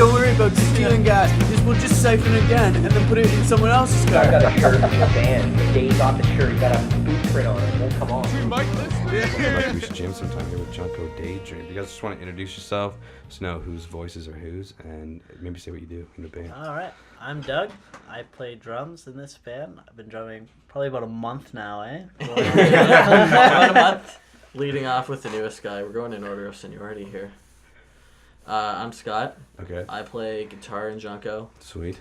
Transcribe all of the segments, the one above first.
Don't worry about stealing gas. We'll just siphon again and then put it in someone else's car. I got a shirt from the band. The days off the shirt, you got a boot print on it. Won't come on. You might listen. We should jam sometime here with Junko Daydream. You guys just want to introduce yourself, just know whose voices are whose, and maybe say what you do in the band. All right, I'm Doug. I play drums in this band. I've been drumming probably about a month now, eh? About a month. Leading off with the newest guy. We're going in order of seniority here. I'm Scott. Okay. I play guitar in Junko. Sweet.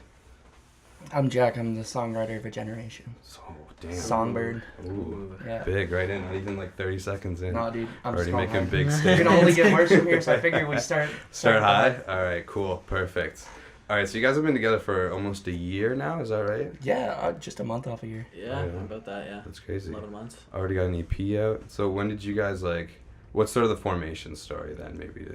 I'm Jack. I'm the songwriter of A Generation. Oh, damn. Songbird. Ooh. Yeah. Big, right in. Not even like 30 seconds in. No, dude. I'm already just going making high. big You statements. can only get worse from here, so I figure we start high? All right, cool. Perfect. All right, so you guys have been together for almost a year now, is that right? Yeah, just a month off a year. Yeah, about that, yeah. That's crazy. 11 months. Already got an EP out. So when did you guys, what's sort of the formation story then, maybe?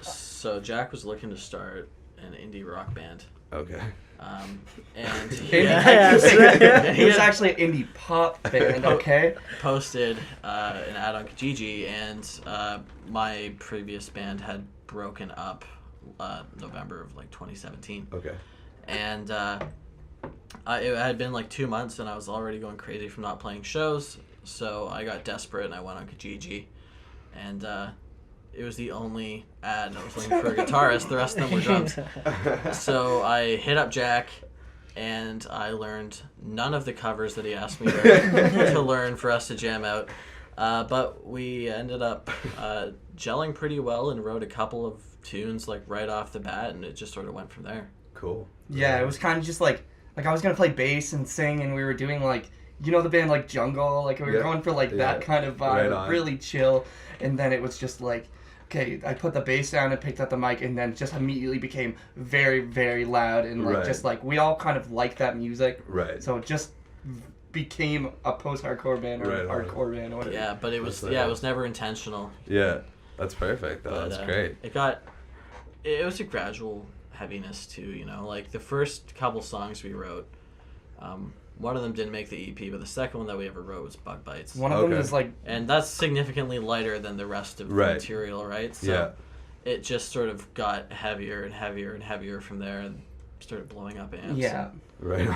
So Jack was looking to start an indie rock band. Okay. And He he was had actually an indie pop band, okay? posted an ad on Kijiji, and my previous band had broken up November of 2017. Okay. And it had been 2 months, and I was already going crazy from not playing shows, so I got desperate and I went on Kijiji, and it was the only ad, and I was looking for a guitarist. The rest of them were drums. So I hit up Jack, and I learned none of the covers that he asked me to learn for us to jam out. But we ended up gelling pretty well and wrote a couple of tunes right off the bat, and it just sort of went from there. Cool. Yeah, it was kind of just like I was going to play bass and sing, and we were doing the band Jungle, we were going for that kind of vibe, Right really chill, and then it was just okay, I put the bass down and picked up the mic, and then just immediately became very, very loud, and we all kind of like that music. Right. So it just became a post-hardcore band or hardcore band or whatever. Yeah, but it was it was never intentional. Yeah, that's perfect though. That's great. It was a gradual heaviness too, the first couple songs we wrote, one of them didn't make the EP, but the second one that we ever wrote was Bug Bites. One of them is and that's significantly lighter than the rest of the material, right? So it just sort of got heavier and heavier and heavier from there, and started blowing up amps. Yeah. Right.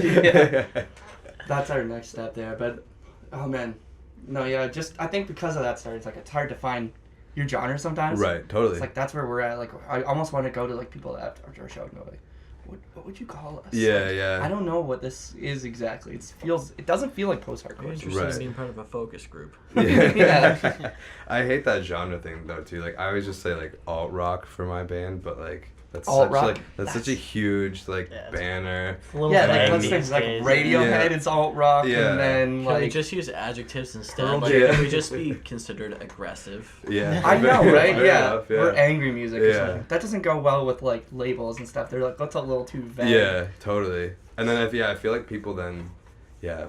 Yeah. That's our next step there, but oh man, no, yeah, just I think because of that story, it's hard to find your genre sometimes. Right. Totally. It's that's where we're at. I almost want to go to people after our show and go what would you call us? Yeah. I don't know what this is exactly. It doesn't feel like post-hardcore. I'm interested in being part of a focus group. Yeah. I hate that genre thing though too. I always just say alt rock for my band, but that's alt-rock? that's such a huge banner. Let's think Radiohead is alt rock, and then Can we just use adjectives instead? Yeah. Can we just be considered aggressive? Yeah. I know, right? Fair enough, We're angry music or Yeah. something. That doesn't go well with labels and stuff. They're that's a little too vague. Yeah, totally. And then I feel like people then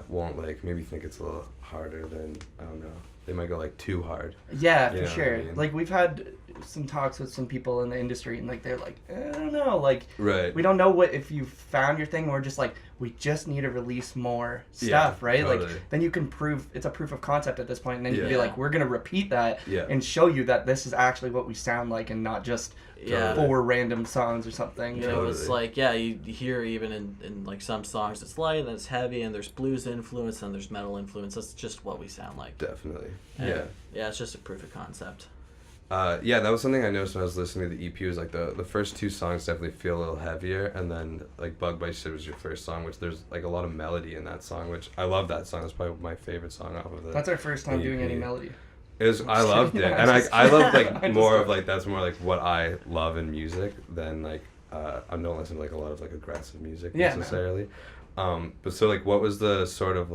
won't maybe think it's a little harder than, I don't know. They might go too hard. Yeah, You for know sure. what I mean? We've had some talks with some people in the industry, and they're I don't know, Right. we don't know if you found your thing. We're just we just need to release more stuff, right? Totally. Then you can prove it's a proof of concept at this point, and then you can Yeah. be we're gonna repeat that Yeah. and show you that this is actually what we sound like, and not just Yeah. 4 random songs or something. It's you hear even in some songs it's light and it's heavy and there's blues influence and there's metal influence. That's just what we sound like. Definitely. And yeah, it's just a proof of concept. That was something I noticed when I was listening to the EP. Was the first 2 songs definitely feel a little heavier, and then Bug Bites was your first song, which there's a lot of melody in that song, which I love that song. That's probably my favorite song off of it. That's our first time doing any melody. I loved it, and I love more of that's more what I love in music than I don't listen to a lot of aggressive music necessarily. But so what was the sort of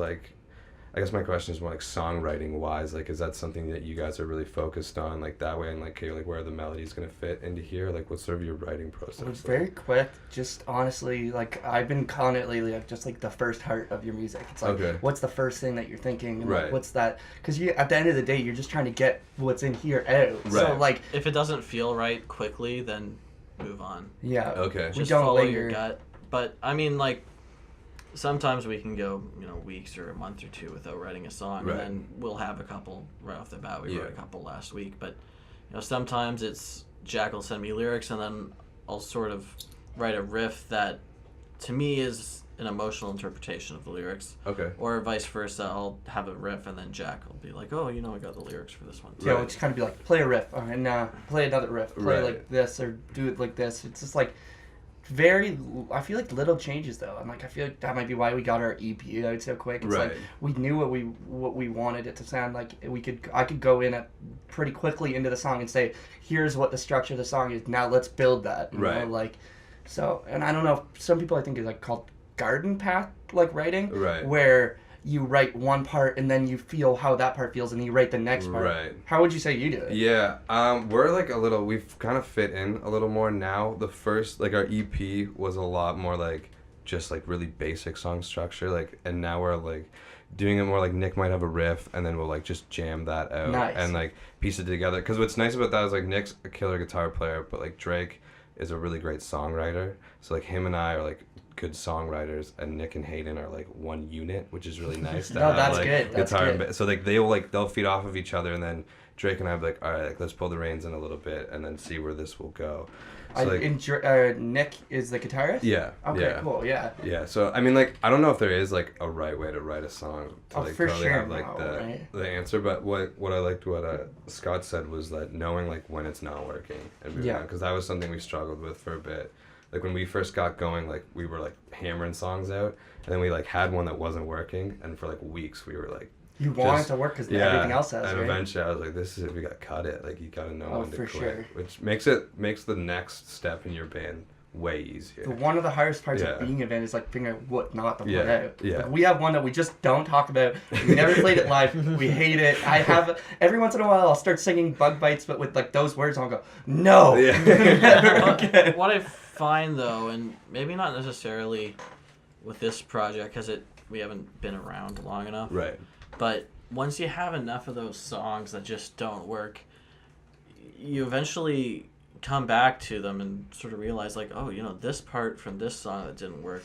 I guess my question is more songwriting wise, is that something that you guys are really focused on that way, and where are the melodies gonna fit into here? What's sort of your writing process? It's very quick, just honestly, I've been calling it lately, just the first heart of your music. It's what's the first thing that you're thinking, and what's that, because at the end of the day, you're just trying to get what's in here out. Right. So if it doesn't feel right quickly, then move on. Yeah. Okay. Just don't follow linger. your gut. But I mean, sometimes we can go, weeks or a month or 2 without writing a song, and then we'll have a couple right off the bat. We wrote a couple last week, but sometimes it's Jack will send me lyrics, and then I'll sort of write a riff that to me is an emotional interpretation of the lyrics. Okay. Or vice versa, I'll have a riff and then Jack will be like, oh, I got the lyrics for this one. Yeah, it'll just kind of be like, play a riff, and play another riff, play like this, or do it like this. It's just like I feel like little changes though, and like I feel like that might be why we got our EP out so quick. It's like we knew what we wanted it to sound like. I could go in pretty quickly into the song and say, here's what the structure of the song is. Now let's build that. You know, like, so, and I don't know, some people I think is like called garden path like writing, where you write one part and then you feel how that part feels and then you write the next part. Right. How would you say you do it? Yeah, we're like we've kind of fit in a little more now. The first, like our EP was a lot more like just like really basic song structure, like, and now we're like doing it more like Nick might have a riff and then we'll like just jam that out and like piece it together. Because what's nice about that is like Nick's a killer guitar player, but like Drake is a really great songwriter. So like him and I are like good songwriters, and Nick and Hayden are like one unit, which is really nice. To have, that's like, good. Guitar and so like they'll feed off of each other, and then Drake and I will be like, all right, like, let's pull the reins in a little bit, and then see where this will go. So, Nick is the guitarist? Yeah. Okay, cool, yeah. Yeah, so I mean, like, I don't know if there is like a right way to write a song to like totally have like the answer, but what I liked what Scott said was that knowing like when it's not working and moving on, because that was something we struggled with for a bit. Like when we first got going, like we were like hammering songs out, and then we like had one that wasn't working, and for like weeks we were like, you want it to work because everything else has, and right? eventually I was like, this is it, we got to cut it. Like you got to know when to quit, sure. Which makes the next step in your band way easier. One of the hardest parts of being a band is like figuring out what not to put out. Yeah. Like, we have one that we just don't talk about. We never played it live. We hate it. I have every once in a while I'll start singing Bug Bites, but with like those words I'll go, no. Never again. What I find though, and maybe not necessarily with this project because we haven't been around long enough. Right. But once you have enough of those songs that just don't work, you eventually come back to them and sort of realize like, oh, this part from this song that didn't work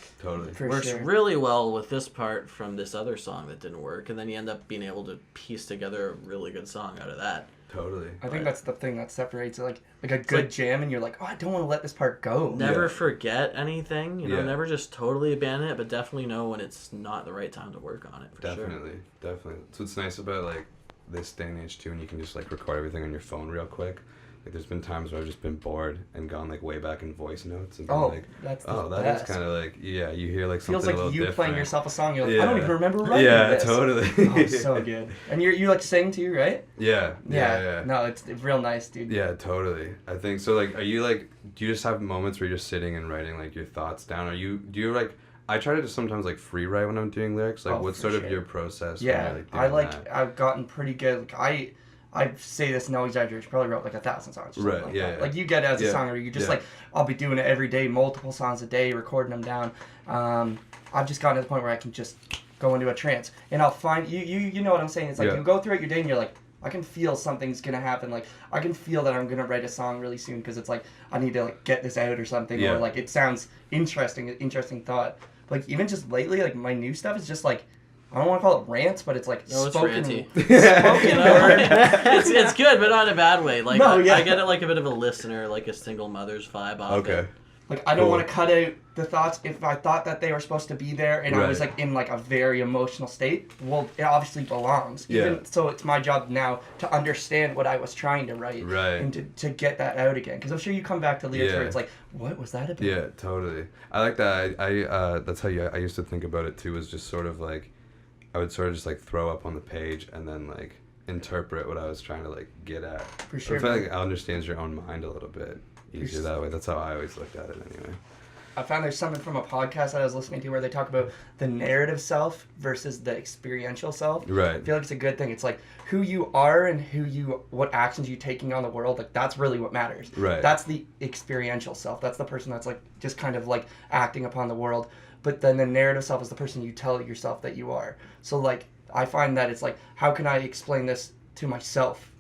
works really well with this part from this other song that didn't work, and then you end up being able to piece together a really good song out of that. Totally. I think that's the thing that separates it, like a good jam, and you're like, oh, I don't want to let this part go. Never forget anything, never just totally abandon it, but definitely know when it's not the right time to work on it. Definitely. That's what's nice about like this day and age too, and you can just like record everything on your phone real quick. Like there's been times where I've just been bored and gone like way back in voice notes and been like, that's is kind of like, you hear like something feels like a little you different. Playing yourself a song. You're like, I don't even remember writing this. Yeah, totally. Oh, so good. And you like sing too, right? Yeah. No, it's real nice, dude. Yeah, totally. I think so. Like, are you like, do you just have moments where you're just sitting and writing like your thoughts down? Do you like? I try to just sometimes like free write when I'm doing lyrics. Like, what's sort of your process? Yeah, I've gotten pretty good. Like, I say this no exaggeration, probably wrote like 1,000 songs. Or something like that. Like you get it as a songwriter, you just like, I'll be doing it every day, multiple songs a day, recording them down. I've just gotten to the point where I can just go into a trance, and I'll find you know what I'm saying. It's like you go throughout your day and you're like, I can feel something's gonna happen. Like I can feel that I'm gonna write a song really soon because it's like I need to like get this out or something, or like it sounds interesting thought. Like even just lately, like my new stuff is just like, I don't want to call it rants, but it's like spoken word. It's good, but not in a bad way. Like I get it like a bit of a listener, like a single mother's vibe off it. Like I don't want to cut out the thoughts if I thought that they were supposed to be there and I was like in like a very emotional state. Well, it obviously belongs. So it's my job now to understand what I was trying to write and to get that out again. Because I'm sure you come back to lyrics where it's like, what was that about? Yeah, totally. I like that. I that's how I used to think about it too. Was just sort of like, I would sort of just like throw up on the page and then like interpret what I was trying to like get at. For sure. I feel like it understands your own mind a little bit easier that way. That's how I always looked at it anyway. I found there's something from a podcast that I was listening to where they talk about the narrative self versus the experiential self. Right. I feel like it's a good thing. It's like who you are and what actions you're taking on the world. Like that's really what matters. Right. That's the experiential self. That's the person that's like just kind of like acting upon the world. But then the narrative self is the person you tell yourself that you are. So like I find that it's like, how can I explain this to myself?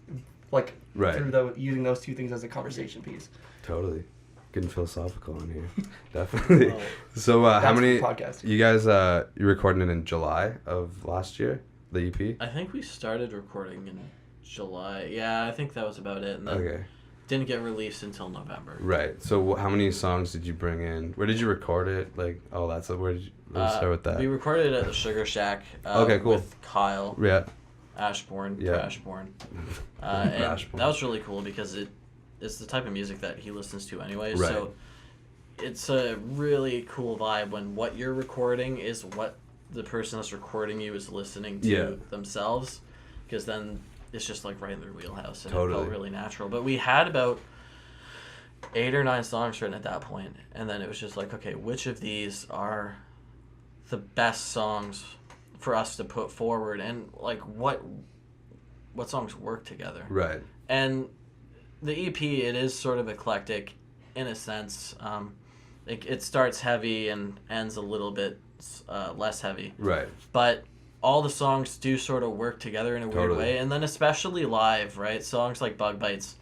Like through using those two things as a conversation piece. Totally. Getting philosophical on here. Definitely. So how many podcast. You guys you recording it in July of last year, the EP? I think we started recording in July. Yeah, I think that was about it. And then didn't get released until November. Right. So how many songs did you bring in? Where did you record it? Like, oh, that's where did you let's start with that? We recorded it at the Sugar Shack. Okay, cool. With Kyle. Yeah. Ashbourne. Yeah. Trashbourne. And that was really cool because it's the type of music that he listens to anyway. Right. So it's a really cool vibe when what you're recording is what the person that's recording you is listening to themselves, because then it's just like right in their wheelhouse, and it felt really natural. But we had about 8 or 9 songs written at that point, and then it was just like, okay, which of these are the best songs for us to put forward, and like what songs work together. Right. And the EP, it is sort of eclectic in a sense. It starts heavy and ends a little bit less heavy. Right. But all the songs do sort of work together in a weird way, and then especially live, right? Songs like Bug Bites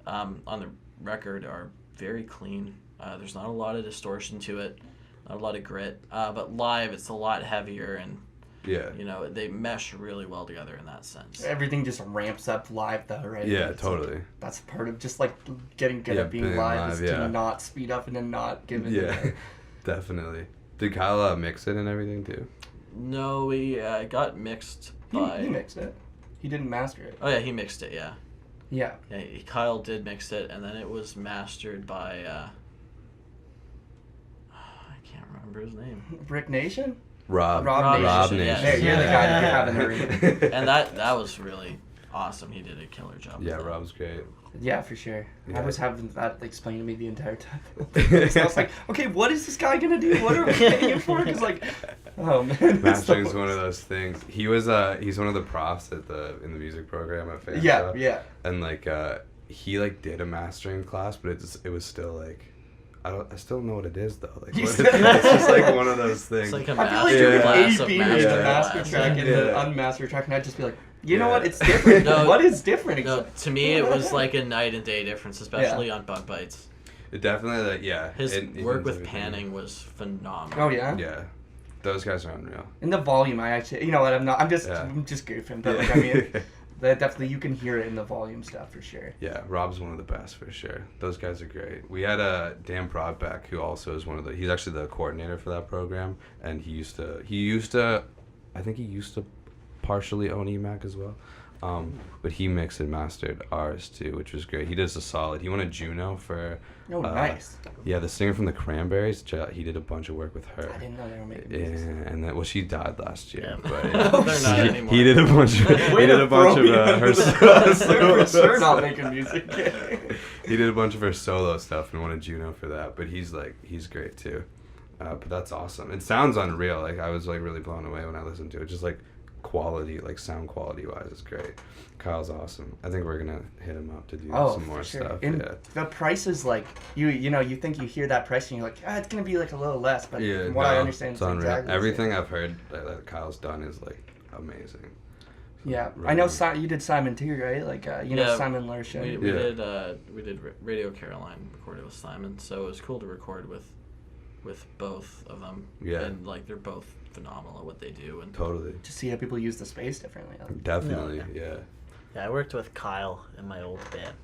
on the record are very clean. There's not a lot of distortion to it, not a lot of grit. But live, it's a lot heavier, and you know, they mesh really well together in that sense. Everything just ramps up live, though, right? Yeah, it's totally. Like, that's part of just like getting good at being live is to not speed up and then not give it. Yeah, definitely. Did Kyle mix it and everything too? No, we got mixed by. He mixed it. He didn't master it. Oh yeah, he mixed it. Yeah. Yeah. Yeah, Kyle did mix it, and then it was mastered by. I can't remember his name. Brick Nation. Rob Nation. Nation. Yeah. You're the guy that you have in the room. And that was really awesome. He did a killer job. Yeah, Rob's great. Yeah, for sure. Yeah. I was having that explained to me the entire time. So I was like, okay, what is this guy gonna do? What are we paying him for? Because like, oh man, mastering's one of those things. He was he's one of the profs in the music program at FAMSA. Yeah. And like he like did a mastering class, but it was still like. I still don't know what it is though. Like, it's just like one of those things. It's like a I feel like master you class would of A-B master the master class. track and the unmastered track, and I'd just be like, you know what? It's different. No, what is different? No, to me it was like a night and day difference, especially on Bug Bites. It definitely, His work with panning was phenomenal. Oh yeah. Yeah, those guys are unreal. In the volume, I actually, you know what? I'm just goofing, but like I mean, that definitely you can hear it in the volume stuff for sure. Yeah, Rob's one of the best for sure. Those guys are great. We had Dan Broadbeck, who also is he's actually the coordinator for that program, and he used to I think he used to partially own EMAC as well. But he mixed and mastered ours too, which was great. He does a solid. He won a Juno for. Oh, nice. Yeah, the singer from the Cranberries. He did a bunch of work with her. I didn't know they were making music. Yeah, and then she died last year. Yeah. But They're not anymore. he did a bunch of her They're for sure not making music. He did a bunch of her solo stuff and won a Juno for that. But he's great too. But that's awesome. It sounds unreal. Like I was like really blown away when I listened to it. Just like quality, like sound quality wise, it's great. Kyle's awesome. I think we're gonna hit him up to do some more stuff. And yeah. the price is like you know you think you hear that price and you're like, it's gonna be like a little less, but Yeah, from what I understand, it's unreal. exactly Everything I've heard that Kyle's done is like amazing. So, yeah, really I know you did Simon too, right? Like you know Simon Lersha. We did Radio Caroline, recorded with Simon, so it was cool to record with both of them. Yeah. And like they're both phenomenal at what they do, and totally. To see how people use the space differently. Definitely, yeah. Yeah, I worked with Kyle in my old band,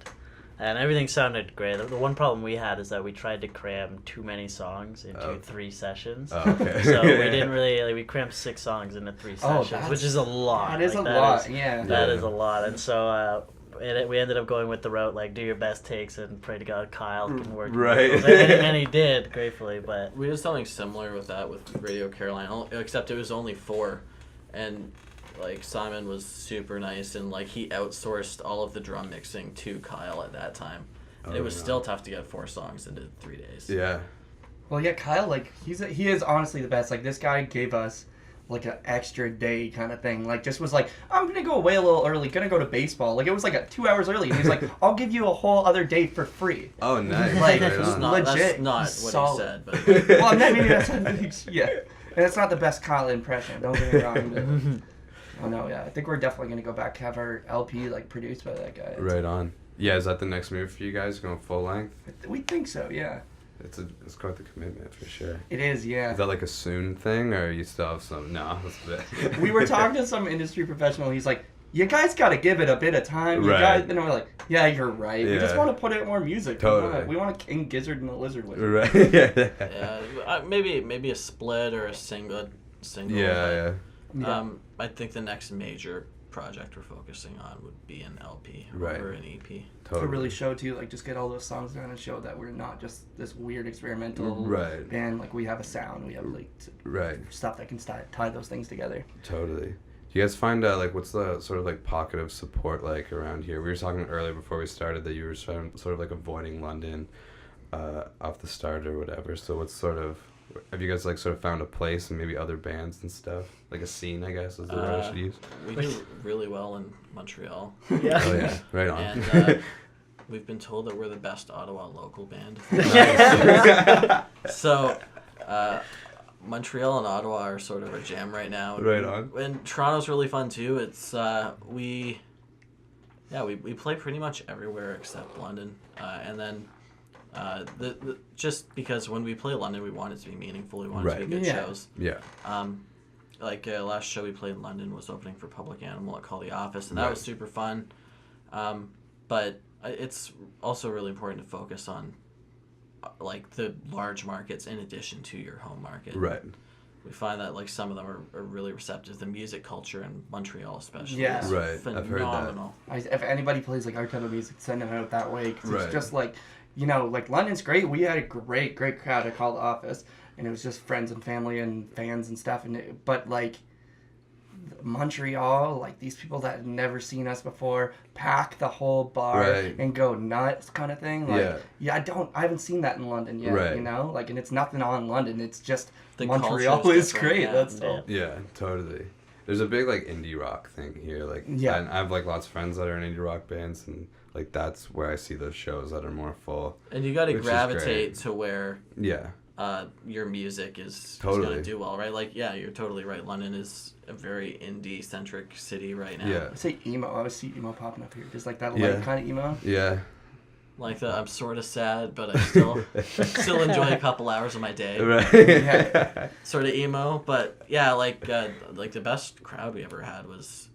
and everything sounded great. The one problem we had is that we tried to cram too many songs into 3 sessions. Oh, okay. So we didn't really, we crammed 6 songs into 3 sessions, which is a lot. That is a lot, yeah. That is a lot, and so we ended up going with the route, like, do your best takes and pray to God Kyle can work. Right. And he did, gratefully, but... We did something similar with that with Radio Caroline, except it was only 4, and... Like, Simon was super nice, and, like, he outsourced all of the drum mixing to Kyle at that time. And it was still tough to get 4 songs into 3 days. Yeah. Well, yeah, Kyle, like, he is honestly the best. Like, this guy gave us, like, an extra day kind of thing. Like, just was like, I'm going to go away a little early, going to go to baseball. Like, it was, like, 2 hours early. And he's like, I'll give you a whole other day for free. Oh, nice. Like, right legit. That's not he's what solid. he said, but... Well, maybe that's what he's... Yeah. And it's not the best Kyle impression. Don't get me wrong. Oh no, yeah. I think we're definitely gonna go back, have our LP like produced by that guy. Right on. Yeah, is that the next move for you guys, going full length? We think so, yeah. It's quite the commitment for sure. It is, yeah. Is that like a soon thing, or you still have some? No, that's a bit. We were talking to some industry professional. He's like, you guys got to give it a bit of time. You guys, and we're like, yeah, you're right. We just want to put out more music. Totally. We want a King Gizzard and the Lizard Wizard. Right. Yeah. Maybe a split or a single. Yeah. I think the next major project we're focusing on would be an LP or an EP. To really show too, like just get all those songs down and show that we're not just this weird experimental band. Like we have a sound, we have like stuff that can tie those things together. Totally. Do you guys find like what's the sort of like pocket of support like around here? We were talking earlier before we started that you were sort of like avoiding London off the start or whatever. So what's sort of, have you guys like sort of found a place and maybe other bands and stuff? Like a scene, I guess, is the word I should use. We do really well in Montreal. Yeah. Oh yeah, right on. And we've been told that we're the best Ottawa local band. So Montreal and Ottawa are sort of a jam right now. Right on. And Toronto's really fun too. It's we play pretty much everywhere except London. And then just because when we play London, we want it to be meaningful. We want it to be good shows. Yeah. Like last show we played in London was opening for Public Animal at Call the Office, and that was super fun. But it's also really important to focus on like the large markets in addition to your home market. Right. We find that like some of them are really receptive. The music culture in Montreal especially is phenomenal. I've heard that. If anybody plays like our type of music, send them out that way. Cause it's just like, you know, like London's great. We had a great crowd at Call the Office. And it was just friends and family and fans and stuff. But like Montreal, like these people that had never seen us before pack the whole bar and go nuts kind of thing. Like, I haven't seen that in London yet, you know? Like, and it's nothing on London. It's just the Montreal is great. That's all. Yeah, totally. There's a big like indie rock thing here. Like, and I have like lots of friends that are in indie rock bands, and like that's where I see those shows that are more full. And you got to gravitate to where your music is going to do well, right? Like, yeah, you're totally right. London is a very indie-centric city right now. Yeah. I say emo. I always see emo popping up here. Just like that light kind of emo. Yeah. Like the I'm sort of sad, but I still enjoy a couple hours of my day. Right. Sort of emo. But, yeah, like the best crowd we ever had was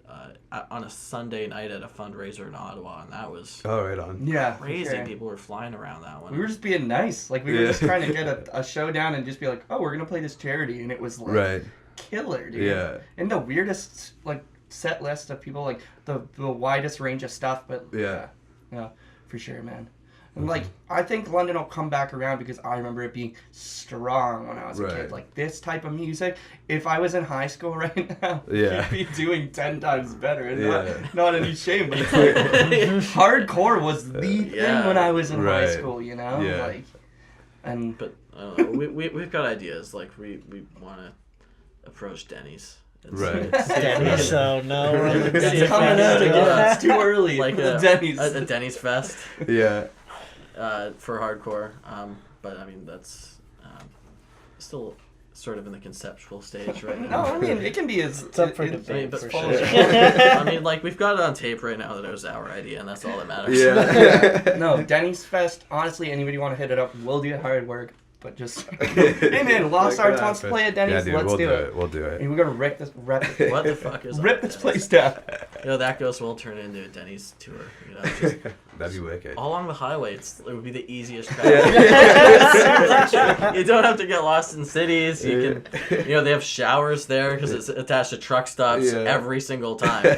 on a Sunday night at a fundraiser in Ottawa, and that was right on. Crazy. Sure. People were flying around that one. We were just being nice. Like, we were just trying to get a show down and just be like, oh, we're going to play this charity, and it was like killer, dude. Yeah. And the weirdest, like, set list of people, like, the widest range of stuff, but yeah, for sure, man. And, like, I think London will come back around because I remember it being strong when I was a kid. Like, this type of music, if I was in high school right now, you'd be doing 10 times better. And not any shame, but it's like, hardcore was the thing when I was in high school, you know? Yeah. Like, and but we've got ideas. Like, we want to approach Denny's. Denny's, so no. It's coming out again. It's too early. Like a Denny's. A Denny's Fest. Yeah. For hardcore, but I mean that's still sort of in the conceptual stage right now. No, I mean it can be as it's up for debate. But for sure. I mean, like we've got it on tape right now that it was our idea, and that's all that matters. Yeah. No, Denny's Fest. Honestly, anybody want to hit it up? We'll do hard work. But just, hey man, Lost Arts wants to play at Denny's. Dude, let's do it. We'll do it. And we're gonna rip this. What the fuck is rip this place down? You know that goes will turn into a Denny's tour. You know, just that'd be wicked. All along the highway, it would be the easiest travel. You don't have to get lost in cities. You can, they have showers there because it's attached to truck stops every single time.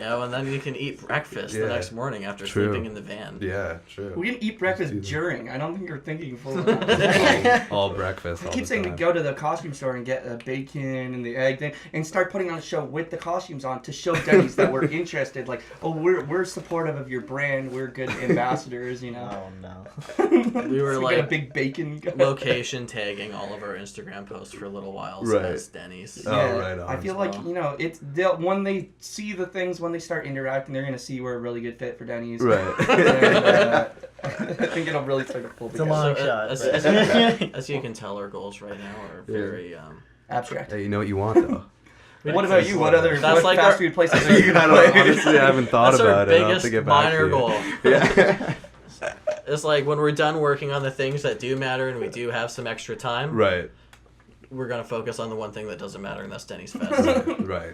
And then you can eat breakfast the next morning after sleeping in the van. Yeah, true. We can eat breakfast during. I don't think you're thinking full of all breakfast. I keep saying to go to the costume store and get the bacon and the egg thing and start putting on a show with the costumes on to show Denny's that we're interested. Like, oh, we're supportive of your brand. We're good ambassadors, you know. Oh, no. We were so like a big bacon location tagging all of our Instagram posts for a little while as Denny's. Yeah, right on. I feel like, it's when they see the things, when they start interacting, they're going to see we're a really good fit for Denny's. Right. And, I think it'll really start to pull together. It's a long shot. As you can tell, our goals right now are very abstract. Hey, you know what you want, though. What about you? What other fast food places are you honestly, I haven't thought about it. That's our biggest minor goal. Yeah. It's like when we're done working on the things that do matter and we do have some extra time. Right. we're gonna focus on the one thing that doesn't matter, and that's Denny's Fest. Right.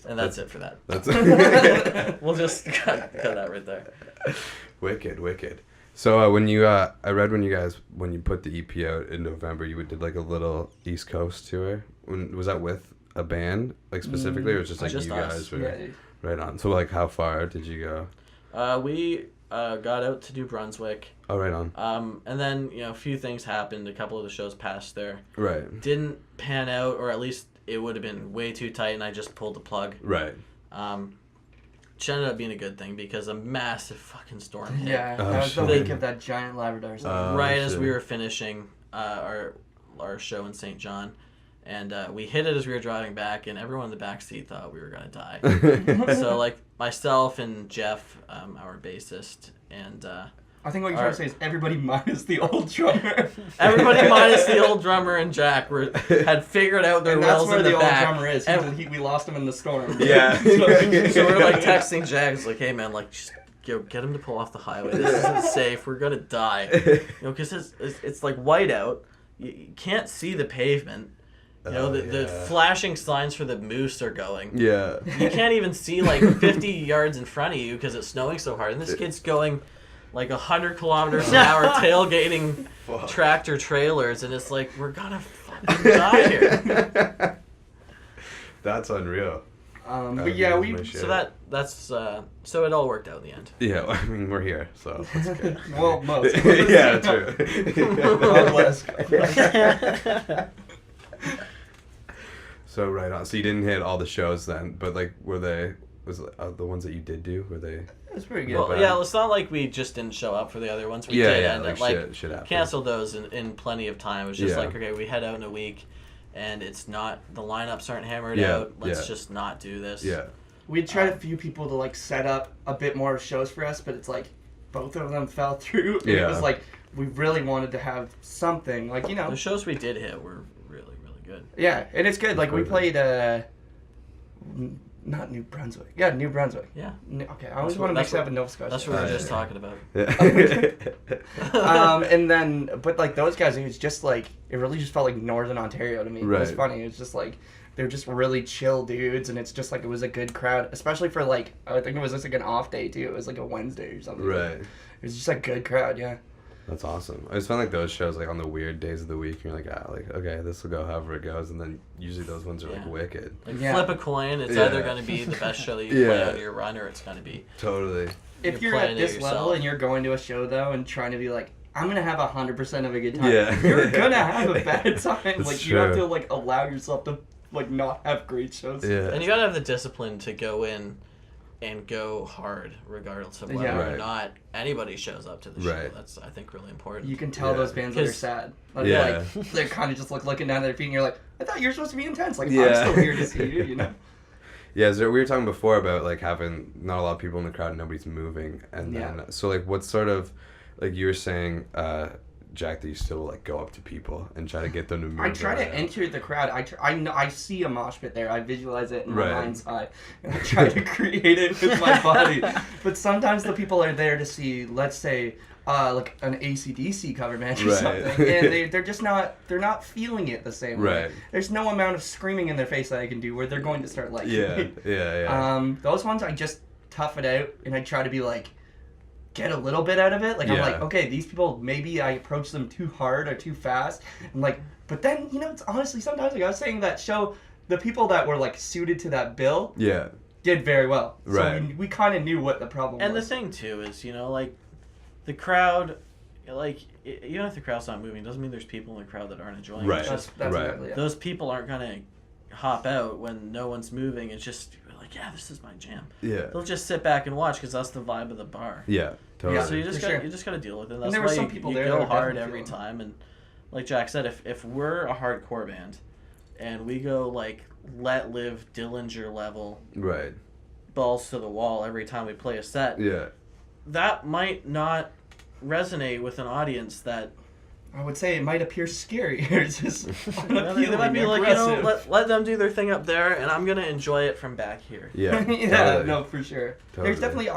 And that's it for that. That's We'll just cut that right there. Wicked. So when you, I read when you put the EP out in November, you did like a little East Coast tour. Was that with a band, like specifically, or was it just like just you us. guys were right on? So like, how far did you go? We got out to New Brunswick. Oh, right on. And then a few things happened. A couple of the shows passed there. Right. Didn't pan out, or at least it would have been way too tight, and I just pulled the plug. Right. Which ended up being a good thing because a massive fucking storm hit. Yeah, that was the week of that giant Labrador storm. Right as we were finishing our show in St. John. And we hit it as we were driving back, and everyone in the back seat thought we were going to die. So, like, myself and Jeff, our bassist, and... I think what you're trying to say is everybody minus the old drummer. Everybody minus the old drummer and Jack had figured out their wills in the back. And that's where the old drummer is. We lost him in the storm. Yeah. So we're, like, texting Jack. It's like, hey, man, like, just get him to pull off the highway. This isn't safe. We're going to die. Because it's, like, white out. You can't see the pavement. The flashing signs for the moose are going. Yeah. You can't even see, like, 50 yards in front of you because it's snowing so hard. And this kid's going... like 100 kilometers an hour tailgating tractor trailers, and it's like, we're gonna fucking die here. That's unreal. But yeah, so it all worked out in the end. Yeah, I mean, we're here, so that's good. Well, most. Yeah, true. So right on. So you didn't hit all the shows then, but like, was the ones that you did do, were they? It was pretty good. Well, yeah, it's not like we just didn't show up for the other ones. We did, and like shit canceled those in plenty of time. It was just like, okay, we head out in a week, and it's not, the lineups aren't hammered out. Let's just not do this. Yeah. We tried a few people to like set up a bit more shows for us, but it's like both of them fell through. And it was like we really wanted to have something, like, the shows we did hit were really, really good. Yeah, and it's good. Like we played not New Brunswick. Yeah, New Brunswick. Yeah. Okay, I always want to mix it up with Nova Scotia. That's what we were just talking about. Yeah. And then, but like those guys, it was just like, it really just felt like Northern Ontario to me. Right. It was funny. It was just like, they're just really chill dudes, and it's just like, it was a good crowd, especially for like, I think it was just like an off day too. It was like a Wednesday or something. Right. It was just a good crowd, yeah. That's awesome. I just find like those shows like on the weird days of the week, you're like, okay, this will go however it goes, and then usually those ones are like wicked. Like flip a coin. It's either going to be the best show that you play out of your run, or it's going to be totally. If you're at this level and you're going to a show though and trying to be like, I'm gonna have 100% of a good time, you're gonna have a bad time. Like you have to like allow yourself to like not have great shows. Yeah. And you gotta have the discipline to go in and go hard regardless of whether or not anybody shows up to the show. That's, I think, really important. You can tell those bands that are sad. Like, they're kind of just looking down at their feet, and you're like, I thought you were supposed to be intense. Like, I'm still here to see you, Yeah, we were talking before about like having not a lot of people in the crowd and nobody's moving, and then so like what sort of, like you were saying, Jack, that you still like go up to people and try to get them to move. I try to enter the crowd. I see a mosh pit there. I visualize it in my mind's eye, and I try to create it with my body. But sometimes the people are there to see, let's say, like an AC/DC cover band or something, and they're just not feeling it the same way. There's no amount of screaming in their face that I can do where they're going to start liking it. Those ones I just tough it out, and I try to be like, get a little bit out of it. Like, I'm like, okay, these people, maybe I approach them too hard or too fast. I'm like, but then, it's honestly, sometimes, like I was saying that show, the people that were, like, suited to that bill did very well. So we kind of knew what the problem was. And the thing, too, is, like, the crowd, like, even if the crowd's not moving, doesn't mean there's people in the crowd that aren't enjoying it. That's exactly it. Those people aren't going to hop out when no one's moving. It's just... yeah, this is my jam. Yeah. They'll just sit back and watch because that's the vibe of the bar. Yeah, totally. Yeah, so you just got to deal with it. That's why you go hard every time. And like Jack said, if we're a hardcore band and we go like Let Live Dillinger level, balls to the wall every time we play a set, that might not resonate with an audience that I would say it might appear scary. It's just they might be like, let them do their thing up there, and I'm gonna enjoy it from back here. Yeah. Totally. No, for sure. Totally. There's definitely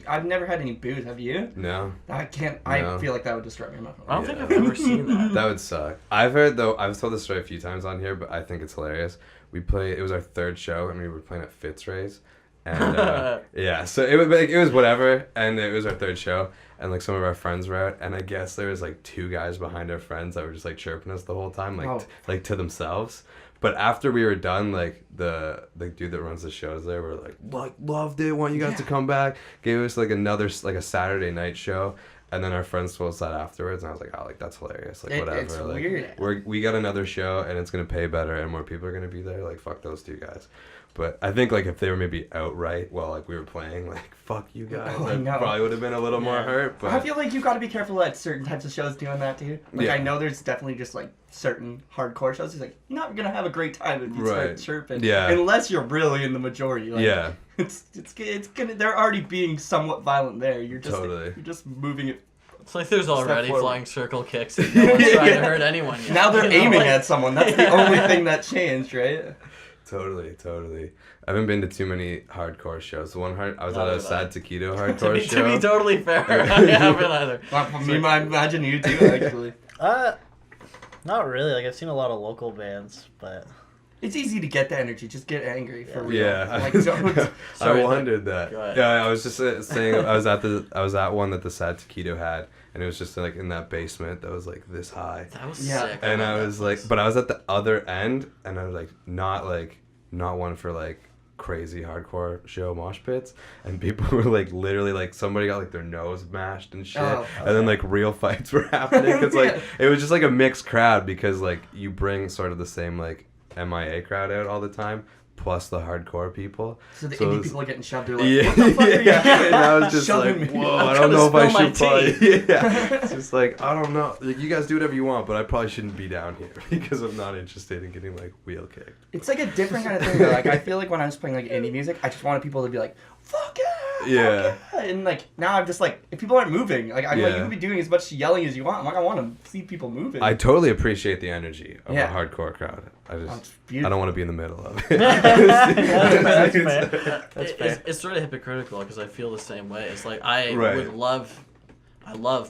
I've never had any booze. Have you? No. I can't. I feel like that would destroy me. I don't think I've ever seen that. That would suck. I've heard though. I've told this story a few times on here, but I think it's hilarious. It was our third show, and we were playing at Fitzray's. And yeah, so it was whatever, and it was our third show, and like some of our friends were out, and I guess there was like 2 guys behind our friends that were just like chirping us the whole time, like like to themselves. But after we were done, like the dude that runs the shows there were like loved it, want you guys to come back, gave us like another like a Saturday night show. And then our friends told us that afterwards, and I was like, oh, like that's hilarious, like whatever. It's like weird. we got another show, and it's gonna pay better, and more people are gonna be there. Like fuck those 2 guys. But I think like if they were maybe outright while like we were playing, like fuck you guys, I probably would have been a little more hurt. But I feel like you got to be careful at certain types of shows doing that too. Like I know there's definitely just like certain hardcore shows. It's like you're not gonna have a great time if you start chirping. Yeah. Unless you're really in the majority. Like, yeah. It's gonna. They're already being somewhat violent there. You're just moving it. It's like there's already flying circle kicks and no one's trying to hurt anyone yet. Now they're aiming at someone. That's the only thing that changed, right? Totally. I haven't been to too many hardcore shows. The one I was at a Sad Taquito hardcore show. To be totally fair, I haven't either. I imagine you do, actually. Not really. Like, I've seen a lot of local bands, but... It's easy to get the energy. Just get angry for real. Yeah. Like, I wondered that. Yeah, I was just saying, I was at one that the Sad Taquito had, and it was just like in that basement that was like this high. That was sick. And I was like, but I was at the other end, and I was like, not one for like crazy hardcore show mosh pits, and people were like literally like somebody got like their nose mashed and shit, and then like real fights were happening. It's like it was just like a mixed crowd because like you bring sort of the same like MIA crowd out all the time, plus the hardcore people. So the indie people are getting shoved. They're like, yeah, what the fuck are you doing? And I was just like, whoa, I don't know if I should play. Yeah, it's just like, I don't know. Like, you guys do whatever you want, but I probably shouldn't be down here because I'm not interested in getting like wheel kicked. It's like a different kind of thing though. Like I feel like when I was playing like indie music, I just wanted people to be like, fuck yeah. Yeah. And like now I'm just like, if people aren't moving, like I'm like, you can be doing as much yelling as you want. I'm like, I want to see people moving. I totally appreciate the energy of a hardcore crowd. I don't want to be in the middle of it. That's fair. It's sort of hypocritical because I feel the same way. It's like I love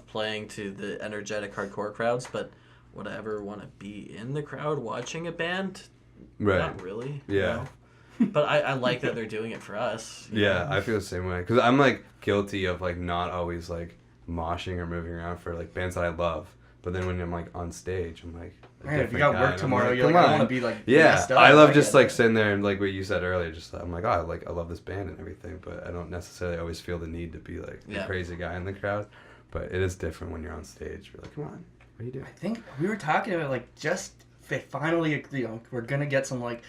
playing to the energetic hardcore crowds, but would I ever want to be in the crowd watching a band? Right. Not really. Yeah. You know? But I like that they're doing it for us. Yeah, I feel the same way. Because I'm, like, guilty of, like, not always, like, moshing or moving around for, like, bands that I love. But then when I'm, like, on stage, I'm, like, man, if you got work tomorrow, you're like, I want to be, like, messed up. I love just, like, sitting there and, like, what you said earlier, just, I'm like, oh, I love this band and everything. But I don't necessarily always feel the need to be, like, the crazy guy in the crowd. But it is different when you're on stage. You're like, come on, what are you doing? I think we were talking about, like, just finally, you know, we're going to get some, like,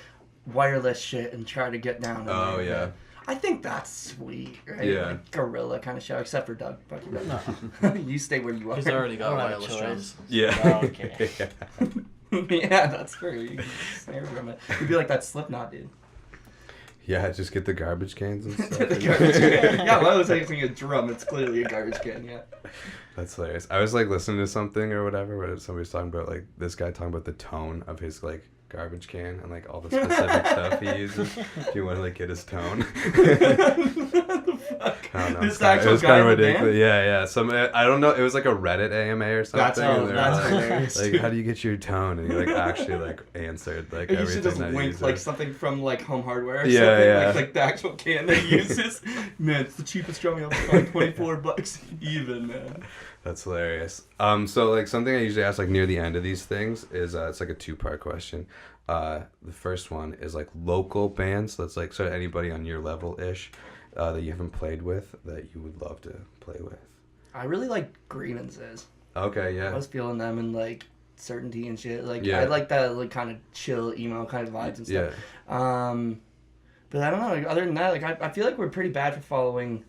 wireless shit and try to get down. Oh, yeah. But I think that's sweet, right? Yeah. Like guerrilla kind of show, except for Doug. Fuck you, Doug. You stay where you are. He's already got wireless drums. Yeah. Oh, okay. Yeah, that's true. You can snare drum it. You'd be like that Slipknot dude. Yeah, just get the garbage cans and stuff. The garbage can. Yeah, well, I was saying a drum. It's clearly a garbage can, yeah. That's hilarious. I was, like, listening to something or whatever where somebody was talking about, like, this guy talking about the tone of his, like, garbage can and, like, all the specific stuff he uses. If you want to, like, get his tone. What the fuck? I don't know. This it was kind of ridiculous. Yeah. I don't know. It was, like, a Reddit AMA or something. That's hilarious. Like, how do you get your tone? And he, like, actually, like, answered, like, everything that he uses. You should just link, like, something from, like, Home Hardware or something. Yeah. Like the actual can that he uses. Man, it's the cheapest drum you ever found. $24 even, man. That's hilarious. So like something I usually ask like near the end of these things is it's like a 2-part question. The first one is like local bands. So that's like sort of anybody on your level ish that you haven't played with that you would love to play with. I really like Grievances. Okay, yeah. I was feeling them and like Certainty and shit. Like I like that like kind of chill emo kind of vibes and stuff. Yeah. But I don't know. Like, other than that, like I feel like we're pretty bad for following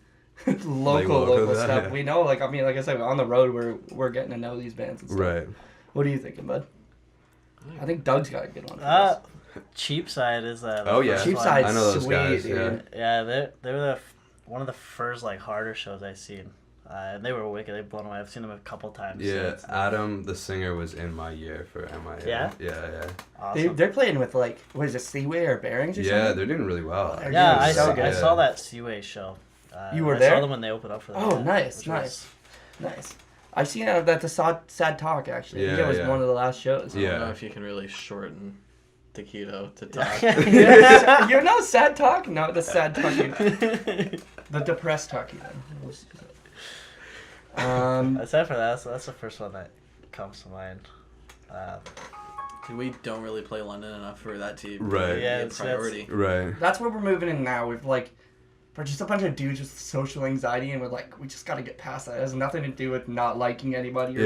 local stuff. Yeah. We know, like I mean, like I said, on the road we're getting to know these bands and stuff. Right. What are you thinking, bud? I think Doug's got a good one. Cheapside is that. Oh yeah, Cheapside's I know those sweet, guys. dude. Yeah, they were one of the first like harder shows I seen. and they were wicked. They've blown away. I've seen them a couple times. Yeah, since. Adam, the singer, was in my year for MIA. Yeah? Yeah. Awesome. They're playing with like, what is it, Seaway or Bearings or something? Yeah, they're doing really well. Yeah, I so saw that Seaway show. You were I there? saw them when they opened up for them. Oh, yeah, nice. Nice. I seen that at the Sad Talk, actually. I think it was one of the last shows. I don't know if you can really shorten taquito to talk. You know Sad Talk? No, the Sad Talk. The depressed Talkie then. Aside from that, so that's the first one that comes to mind. We don't really play London enough for that to Right. be a priority. Right. That's where we're moving in now. We're just a bunch of dudes with social anxiety, and we're like, we just got to get past that. It has nothing to do with not liking anybody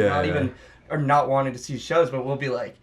or not wanting to see shows, but we'll be like,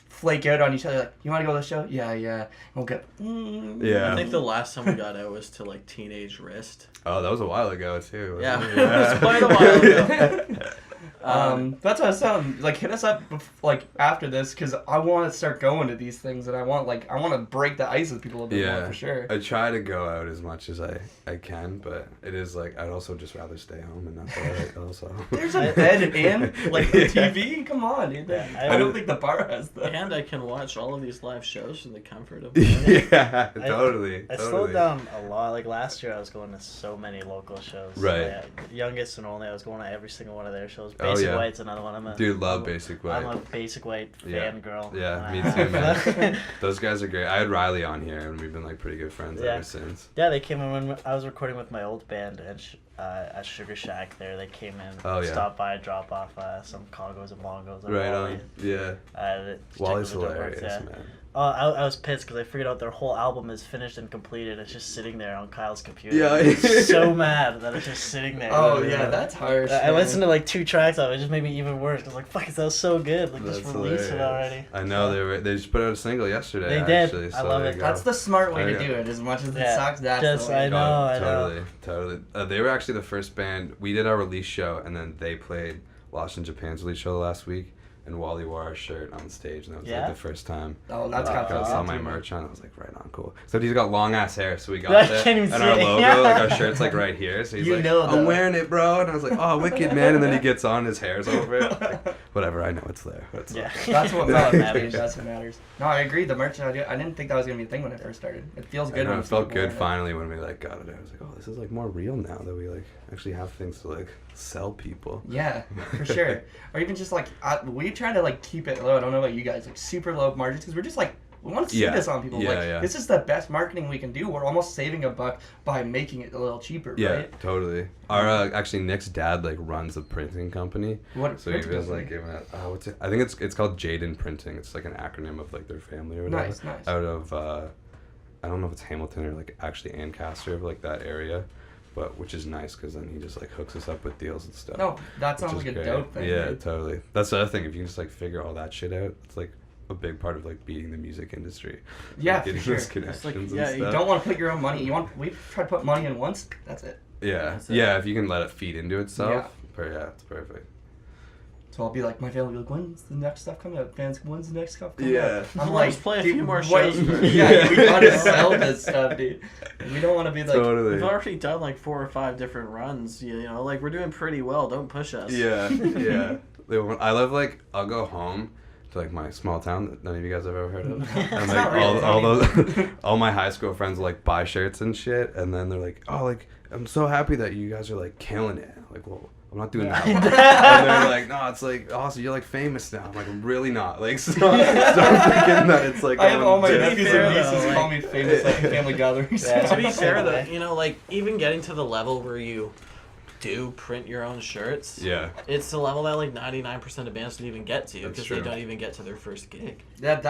flake out on each other, like, you want to go to the show? Yeah. And we'll get, Yeah. I think the last time we got out was to like Teenage Wrist. Oh, that was a while ago too. Yeah, It? it was quite a while ago. That's what I was telling. Like, hit us up like after this, because I want to start going to these things, and I want to break the ice with people a bit more for sure. I try to go out as much as I can, but it is like I'd also just rather stay home, and that's what I also. There's a bed and like the TV. Come on, dude. I don't think the bar has that. And I can watch all of these live shows in the comfort of Yeah, totally. I slowed down a lot. Like last year, I was going to so many local shows. Right. Youngest and Only, I was going to every single one of their shows. Oh, Basic yeah. White's another one. Love Basic White. I'm a Basic White fangirl. Yeah, me too, man. Those guys are great. I had Riley on here, and we've been like pretty good friends ever since. Yeah, they came in when I was recording with my old band and at Sugar Shack there. They came in, stopped by, drop off some congos and bongos. Right on. Yeah. Wally's hilarious, man. I was pissed because I figured out their whole album is finished and completed. It's just sitting there on Kyle's computer. Yeah. I'm so mad that it's just sitting there. Oh, yeah, that's harsh. I listened to like 2 tracks of it. It just made me even worse. I was like, fuck, it sounds so good. Like, just release it already. I know, they just put out a single yesterday. They did. Actually, I love it. That's the smart way to do it. As much as it sucks, that's the way. I know. Totally. They were actually the first band. We did our release show, and then they played Lost in Japan's release show last week. And Wally wore our shirt on stage, and that was like the first time. Oh, that's got I saw my merch on. I was like, right on, cool. Except he's got long ass hair, so we got that. And our logo, like our shirt's like right here. So he's like, I'm wearing it, bro. And I was like, oh, wicked, man. And then he gets on, his hair's over it. Like, whatever, I know it's there. That's what matters. That's what matters. No, I agree. The merch, I didn't think that was gonna be a thing when I first started. It feels good. It felt good finally when we like got it. I was like, oh, this is like more real now that we like actually have things to like sell people. Yeah, for sure. Or even just like we try to like keep it low. I don't know about you guys, like super low margins, because we're just like, we want to see this on people. This is the best marketing we can do. We're almost saving $1 by making it a little cheaper, right? Yeah, totally. Our actually Nick's dad like runs a printing company. So he was like giving it. What's it? I think it's called Jaden Printing. It's like an acronym of like their family or whatever. Nice. Out of I don't know if it's Hamilton or like actually Ancaster, like that area. But which is nice because then he just like hooks us up with deals and stuff. No, that sounds like a dope thing. Yeah, right? Totally. That's the other thing. If you can just like figure all that shit out, it's like a big part of like beating the music industry. Yeah, like, getting for sure. those connections and stuff. You don't want to put your own money. We've tried to put money in once. That's it. Yeah, if you can let it feed into itself. Yeah, it's perfect. So I'll be like, my family will be like, when's the next stuff coming out? Fans, when's the next stuff coming out? I'm like, like, let's play a few more shows. Yeah, we gotta sell this stuff, dude. We don't want to be like. Totally. We've already done like 4 or 5 different runs. You know, like we're doing pretty well. Don't push us. Yeah. I live like I'll go home to like my small town that none of you guys have ever heard of, and like all my high school friends will, like buy shirts and shit, and then they're like, oh, like I'm so happy that you guys are like killing it. I'm like, well, I'm not doing that. And they're like, no, it's like, awesome, you're like famous now. I'm like, I'm really not. Like, stop thinking that it's like. I have all my nephews and nieces call me famous at family gatherings. To be fair though, you know, like even getting to the level where you do print your own shirts. Yeah. It's the level that like 99% of bands don't even get to because they don't even get to their first gig. That's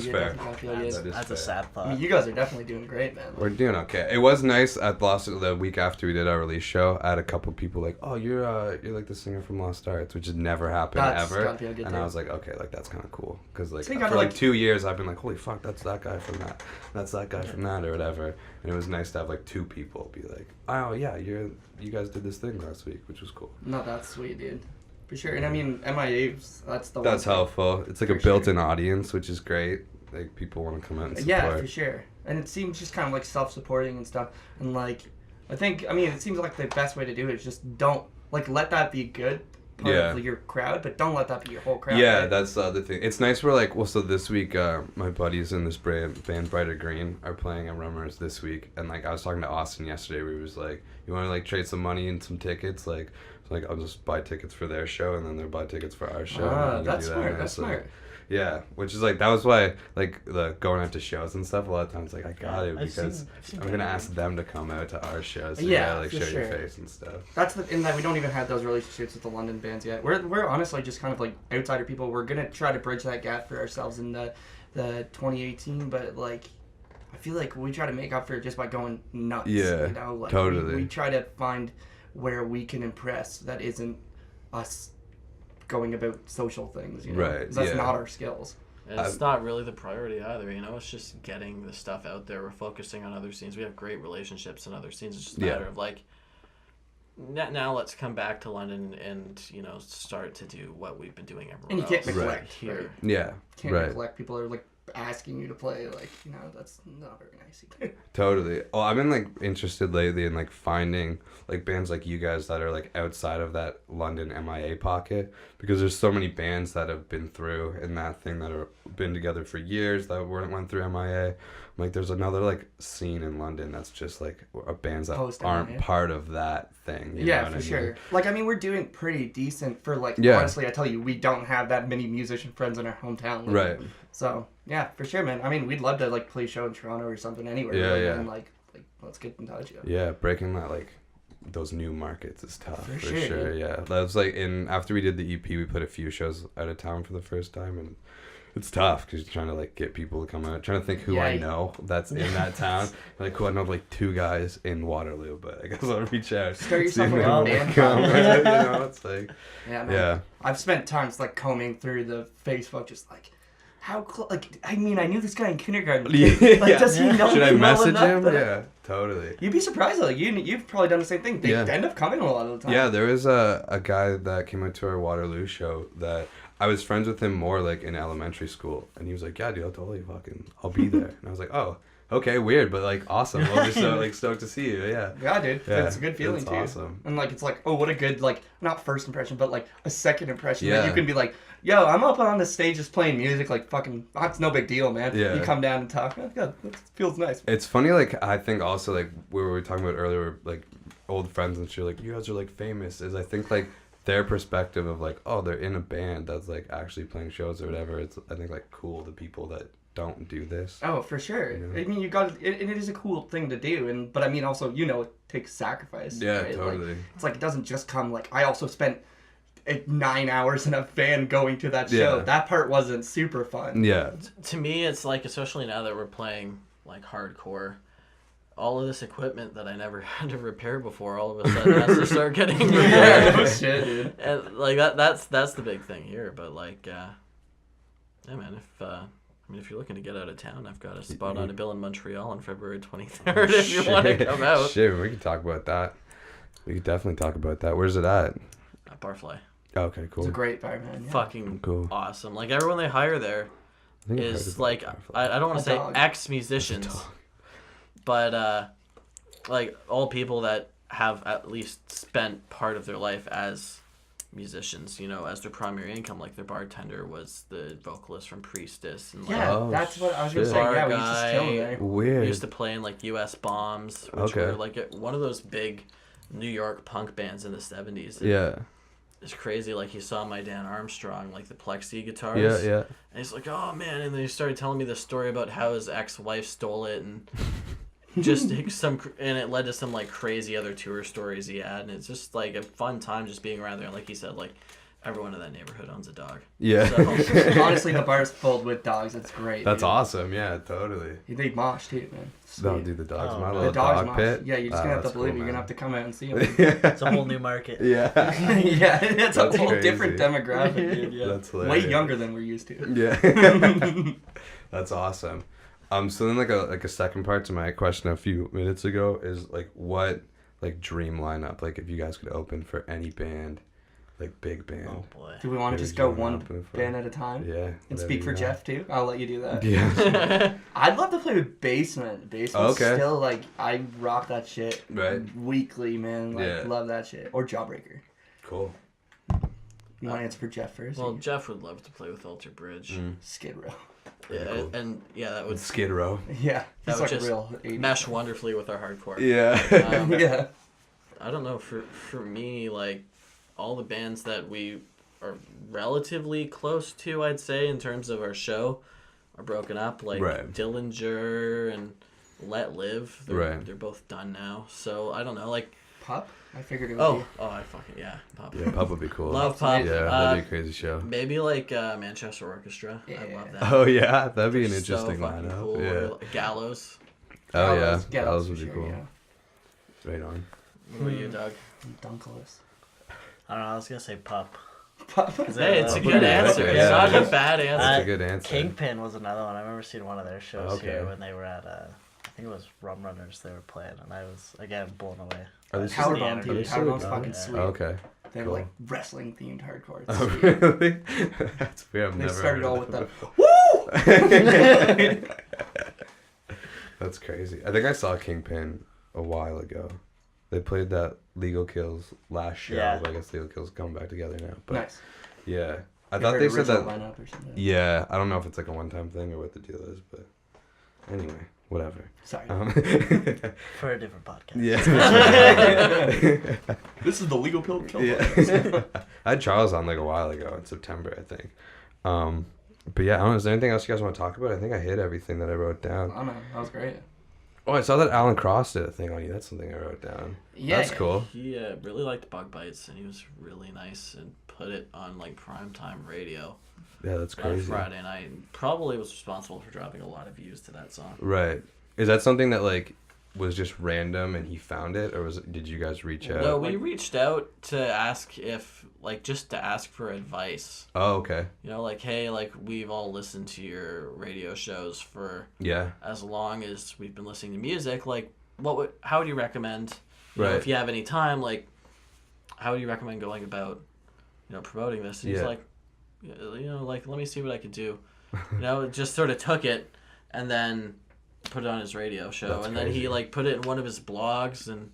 fair. That's a sad thought. I mean, you guys are definitely doing great, man. We're doing okay. It was nice at Lost the week after we did our release show. I had a couple people like, "Oh, you're like the singer from Lost Arts," which has never happened ever. And I was like, "Okay, like that's kind of cool," because like for like 2 years I've been like, "Holy fuck, that's that guy from that. That's that guy from that," or whatever. And it was nice to have like 2 people be like, "Oh yeah, you guys did this thing last week," which was cool. No, that's sweet, dude. For sure. And I mean, MIA's, that's the one. That's helpful. It's like a built-in audience, which is great. Like, people want to come out and support. Yeah, for sure. And it seems just kind of like self-supporting and stuff. And like, it seems like the best way to do it is just don't Like, let that be good part of your crowd, but don't let that be your whole crowd. Yeah, right? that's the other thing. It's nice where, like, well, so this week, my buddies in this band Brighter Green are playing at Rummers this week, and, like, I was talking to Austin yesterday where he was like, you want to, like, trade some money and some tickets? Like, I'll just buy tickets for their show, and then they'll buy tickets for our show. That's smart, that's smart. Yeah, which is like, that was why, like, the going out to shows and stuff, a lot of times, like, I got it because I'm going to ask them to come out to our shows. So yeah, like, show your face and stuff. That's in that we don't even have those relationships with the London bands yet. We're honestly just kind of like outsider people. We're going to try to bridge that gap for ourselves in the 2018, but, like, I feel like we try to make up for it just by going nuts. Yeah, you know? Like, totally. We try to find where we can impress that isn't us going about social things, you know? Right, That's not our skills. And it's not really the priority either, you know? It's just getting the stuff out there. We're focusing on other scenes. We have great relationships in other scenes. It's just a matter of, like, now let's come back to London and, you know, start to do what we've been doing everywhere And you can't else. neglect here. right? Yeah, Can't neglect. People are, like, asking you to play, like, you know, that's not very nice either. Totally. Well, I've been, like, interested lately in, like, finding, like, bands like you guys that are, like, outside of that London MIA pocket, because there's so many bands that have been through in that thing that have been together for years that went through MIA. Like, there's another, like, scene in London that's just, like, bands that aren't part of that thing. You know what I mean? Sure. Like, I mean, we're doing pretty decent for, like, honestly, I tell you, we don't have that many musician friends in our hometown. Like, right. So, yeah, for sure, man. I mean, we'd love to, like, play a show in Toronto or something anywhere. Yeah. And, like, let's get in touch. Yeah, breaking that, like, those new markets is tough, for sure. Yeah. Yeah. That was, like, after we did the EP, we put a few shows out of town for the first time, and it's tough because you're trying to, like, get people to come out. Trying to think who I know that's in that town. Like, cool, I know, like, 2 guys in Waterloo, but I guess I'll reach out. Start yourself with a band. You know, it's like... Yeah, man. Yeah. I've spent times, like, combing through the Facebook just, like, how like, I mean, I knew this guy in kindergarten. Like, does he know? Should I message him? But, yeah, totally. You'd be surprised, like, you've probably done the same thing. They end up coming a lot of the time. Yeah, there was a guy that came out to our Waterloo show that I was friends with him more, like, in elementary school, and he was like, yeah, dude, I'll be there. And I was like, oh, okay, weird, but, like, awesome. We'll be so, like, stoked to see you. Yeah. Yeah, dude. Yeah, it's a good feeling, it's too. Awesome. And, like, it's like, oh, what a good, like, not first impression, but, like, a second impression. Yeah. That you can be like, yo, I'm up on the stage just playing music, like, fucking, it's no big deal, man. Yeah. You come down and talk. Oh, God, it feels nice. It's funny, like, I think also, like, we were talking about earlier, like, old friends and shit, like, you guys are, like, famous, is I think, like, their perspective of, like, oh, they're in a band that's, like, actually playing shows or whatever. It's, I think, like, cool to people that don't do this. Oh, for sure. You know? I mean, you got it is a cool thing to do, but I mean, also, you know, it takes sacrifice. Yeah, right? totally. Like, it's like, it doesn't just come, like, I also spent 9 hours in a van going to that show. That part wasn't super fun. Yeah. To me, it's like, especially now that we're playing, like, hardcore, all of this equipment that I never had to repair before, all of a sudden has to start getting repaired. No shit, dude. And, like, that's the big thing here. But, like, yeah, man, if you're looking to get out of town, I've got a spot on a bill in Montreal on February 23rd if you want to come out. Shit, we can talk about that. We could definitely talk about that. Where's it at? Barfly. Okay, cool. It's a great bar, man. Yeah. Fucking cool. Awesome. Like, everyone they hire there is, like, I don't want to say ex-musicians, but, like, all people that have at least spent part of their life as musicians, you know, as their primary income. Like, their bartender was the vocalist from Priestess. And, like, that's what I was going to say. Yeah, we used to chill there. Weird. We used to play in, like, U.S. Bombs, which were, like, one of those big New York punk bands in the 70s. Yeah. It's crazy. Like, he saw my Dan Armstrong, like, the Plexi guitars. Yeah. And he's like, oh, man. And then he started telling me the story about how his ex-wife stole it and... just and it led to some, like, crazy other tour stories he had, and it's just, like, a fun time just being around there. Like he said, like, everyone in that neighborhood owns a dog. Yeah. So, honestly, the bar's filled with dogs. It's great. That's awesome. Yeah, totally. They mosh too, man. No, dude, the dog's my the little dog dog pit. Yeah, you're just gonna have to believe it. You're gonna have to come out and see them. It's a whole new market. Yeah. Yeah, it's a whole crazy. Different demographic, dude. Yeah. That's hilarious. Way younger than we're used to. Yeah. That's awesome. So then, like a second part to my question a few minutes ago is, like, what, like, dream lineup, like, if you guys could open for any band, like, big band. Oh boy. Do we want to just go one band at a time? Yeah. And speak for Jeff too? I'll let you do that. Yeah. I'd love to play with Basement. Basement's still, like, I rock that shit. Right. Weekly, man. Like, love that shit. Or Jawbreaker. Cool. You want to answer for Jeff first? Well, Jeff would love to play with Alter Bridge. Skid Row. Yeah, cool. and that would Skid Row. Yeah, that he's would like just real 80s. mesh wonderfully with our hardcore. Yeah. Yeah. I don't know. For me, like all the bands that we are relatively close to, I'd say in terms of our show, are broken up. Like Dillinger and Let Live. They're both done now. So I don't know. Like Pup. I figured it would be. I fucking Pup. Yeah, Pup would be cool. Love Pup. Yeah, that'd be a crazy show. Maybe like Manchester Orchestra. Yeah. I love that. Oh yeah, that'd be an They're interesting so fucking lineup. cool. Yeah. Or, like, Gallows. Oh yeah, Gallows would for be sure, cool. yeah. Right on. What about you, Doug? Dunkless. I don't know. I was gonna say Pup. Hey, it's a Pup would good be answer. okay, It's yeah. not a bad answer. That's a good answer. Kingpin was another one. I remember seeing one of their shows Okay. here when they were at I think it was Rum Runners they were playing, and I was again blown away. Are they Power still- Bomb, are dude. they Power still Bomb's done? fucking Yeah. sweet. Okay. They were Cool. like wrestling themed hardcore. It's Oh, sweet. really? That's weird. I've They never started heard all of with the that. That's crazy. I think I saw Kingpin a while ago. They played that Legal Kills last show. Yeah. But I guess Legal Kills coming back together now. But Nice. yeah, I You thought heard they said original that. lineup or something. Yeah, I don't know if it's like a one-time thing or what the deal is, but anyway, whatever. Sorry. For a different podcast. Yeah. This is the Legal Pill Kill. Yeah. I had Charles on like a while ago in September, I think. But yeah, I don't know. Is there anything else you guys want to talk about? I think I hit everything that I wrote down. I don't know. That was great. Oh, I saw that Alan Cross did a thing on you. That's something I wrote down. Yeah. That's cool. He really liked Bug Bites, and he was really nice and put it on like primetime radio Yeah, that's on crazy. Friday night. And probably was responsible for dropping a lot of views to that song. Right. Is that something that like was just random and he found it, or did you guys reach out? No, we reached out to ask if just to ask for advice. Oh, okay. You know, like, hey, like we've all listened to your radio shows for Yeah. as long as we've been listening to music. Like, how would you recommend? You know, Right. if you have any time, like, how would you recommend going about, promoting this? And he's Yeah. like, like, let me see what I could do. Just sort of took it and then put it on his radio show. That's and then crazy. he like put it in one of his blogs and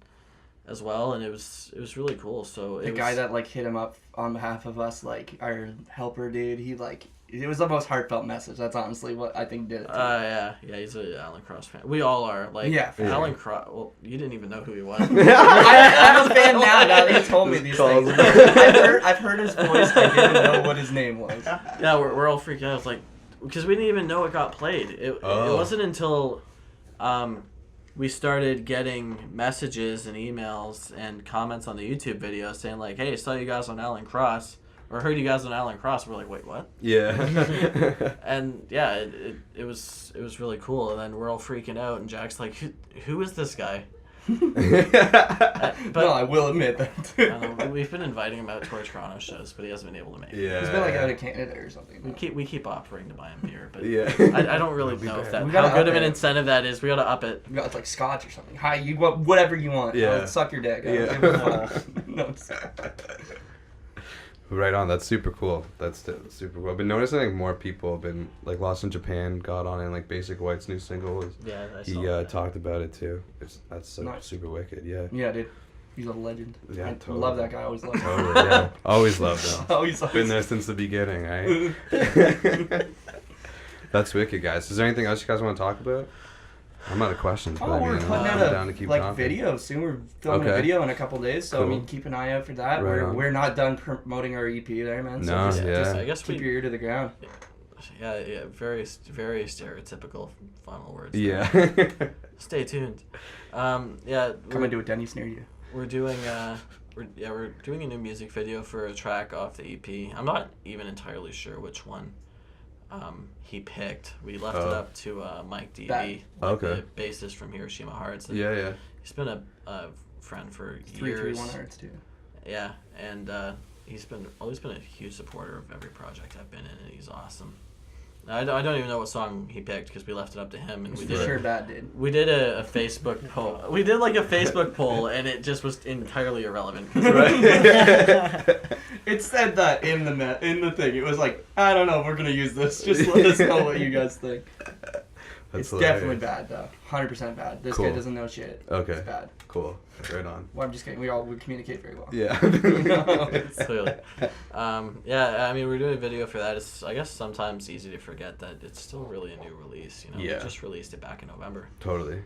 as well, and it was really cool. So The guy that like hit him up on behalf of us, like our helper dude, he like it was the most heartfelt message. That's honestly what I think did it. yeah, he's a Alan Cross fan. We all are. Like, Yeah, for Alan Cross. Well, you didn't even know who he was. I'm a fan now that he told me these things. I've heard his voice. I didn't know what his name was. Yeah, we're all freaking out. It's like, because we didn't even know it got played. It wasn't until we started getting messages and emails and comments on the YouTube video saying like, hey, I saw you guys on Alan Cross, or heard you guys on Alan Cross. We're like, wait, what? Yeah. And yeah, it was really cool. And then we're all freaking out, and Jack's like, who is this guy? But No, I will admit that. I don't know, we've been inviting him out to our Toronto shows, but he hasn't been able to make it. Yeah. He's been like out of Canada or something. We keep offering to buy him beer, but Yeah. I don't really know if We how gotta good up of an it. incentive that is. We gotta up it. We got like scotch or something. Hi, you want whatever you want. Yeah. I'll suck your dick. I Yeah. don't give a fuck. No, it's- Right on. That's super cool. That's super cool. I've been noticing like more people have been like Lost in Japan got on, and like Basic White's new single was. Yeah, I He saw that. talked about it too. That's so Nice. super wicked. Yeah. Yeah, dude. He's a legend. Yeah, I totally. love that guy. I always loved him. Totally. Yeah. Always loved him. Always Been there since the beginning, right? That's wicked, guys. Is there anything else you guys want to talk about? I'm out of questions, but Oh, I we're mean, putting I'm out down to a keep like talking. video soon. We're filming a Okay. video in a couple days, so I Cool. mean, keep an eye out for that. Right on. We're not done promoting our EP there, man. So No, just, yeah. I guess keep your ear to the ground. Yeah, very very stereotypical final words. Yeah. Stay tuned. Yeah, Coming to a Denny's near you. we're doing we're doing a new music video for a track off the EP. I'm not even entirely sure which one he picked. We left it up to Mike DB, That- Okay. the bassist from Hiroshima Hearts. And Yeah. he's been a friend for 331 years. Hearts too. Yeah, and he's always been a huge supporter of every project I've been in, and he's awesome. I don't even know what song he picked because we left it up to him, and we For did sure, bad dude. we did a Facebook poll. We did like a Facebook poll, and it just was entirely irrelevant. It said that in the thing. It was like, I don't know if we're gonna use this. Just let us know what you guys think. That's it's definitely bad though. 100% bad. This guy doesn't know shit. Okay. It's bad. Cool. Right on. Well, I'm just kidding. We communicate very well. Yeah. Clearly. Yeah, I mean, we're doing a video for that. It's, I guess, sometimes easy to forget that it's still really a new release. You know, Yeah. We just released it back in November. Totally.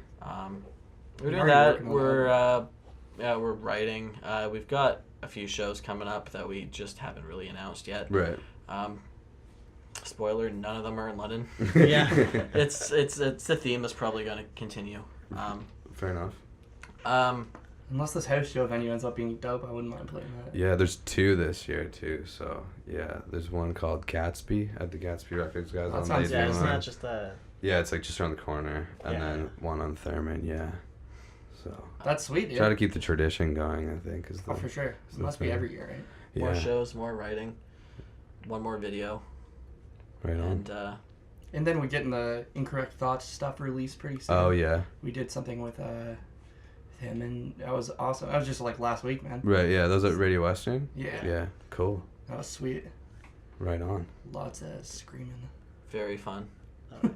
We're doing that. We're writing. We've got a few shows coming up that we just haven't really announced yet. Right. Spoiler: none of them are in London. Yeah. It's the theme that's probably going to continue. Fair enough. Unless this house show venue ends up being dope, I wouldn't mind playing that. Yeah, there's 2 this year too. So yeah, there's one called Gatsby at the Gatsby Records guys. That on sounds Yeah, Daydream. it's not just a... Yeah, it's like just around the corner, and Yeah. then one on Thurman. Yeah. So That's sweet, dude. try to keep the tradition going. I think is the, Oh, for sure. It must be every year, right? Yeah. More shows, more writing, one more video, Right on. And then we're getting the Incorrect Thoughts stuff released pretty soon. Oh yeah. We did something with him, and that was awesome. That was just like last week, man. Right. Yeah. Those at Radio Western. Yeah. Yeah. Cool. That was sweet. Right on. Lots of screaming. very fun. Oh,